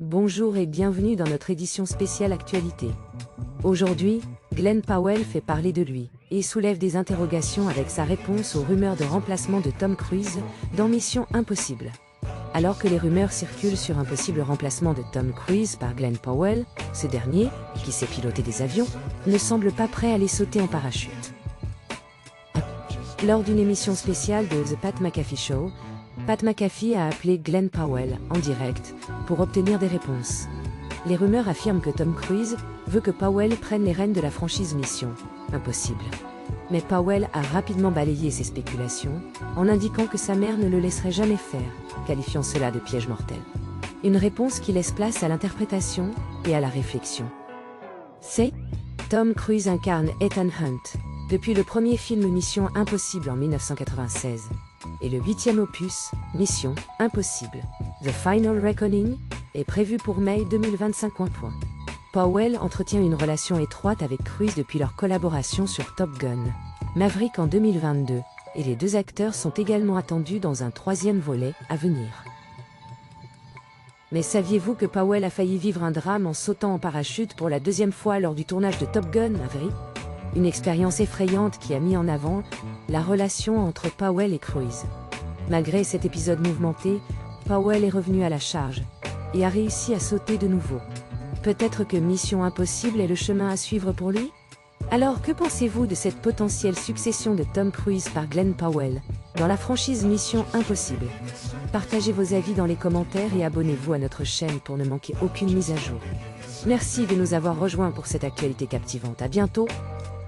Bonjour et bienvenue dans notre édition spéciale Actualité. Aujourd'hui, Glen Powell fait parler de lui et soulève des interrogations avec sa réponse aux rumeurs de remplacement de Tom Cruise dans Mission Impossible. Alors que les rumeurs circulent sur un possible remplacement de Tom Cruise par Glen Powell, ce dernier, qui sait piloter des avions, ne semble pas prêt à les sauter en parachute. Lors d'une émission spéciale de The Pat McAfee Show, Pat McAfee a appelé Glen Powell en direct pour obtenir des réponses. Les rumeurs affirment que Tom Cruise veut que Powell prenne les rênes de la franchise Mission Impossible. Mais Powell a rapidement balayé ces spéculations en indiquant que sa mère ne le laisserait jamais faire, qualifiant cela de piège mortel. Une réponse qui laisse place à l'interprétation et à la réflexion. C'est Tom Cruise incarne Ethan Hunt depuis le premier film Mission Impossible en 1996 et le 8e opus, Mission Impossible, The Final Reckoning, est prévu pour mai 2025. Powell entretient une relation étroite avec Cruise depuis leur collaboration sur Top Gun Maverick en 2022, et les deux acteurs sont également attendus dans un troisième volet à venir. Mais saviez-vous que Powell a failli vivre un drame en sautant en parachute pour la deuxième fois lors du tournage de Top Gun Maverick? Une expérience effrayante qui a mis en avant la relation entre Powell et Cruise. Malgré cet épisode mouvementé, Powell est revenu à la charge et a réussi à sauter de nouveau. Peut-être que Mission Impossible est le chemin à suivre pour lui? Alors que pensez-vous de cette potentielle succession de Tom Cruise par Glen Powell dans la franchise Mission Impossible? Partagez vos avis dans les commentaires et abonnez-vous à notre chaîne pour ne manquer aucune mise à jour. Merci de nous avoir rejoints pour cette actualité captivante. À bientôt!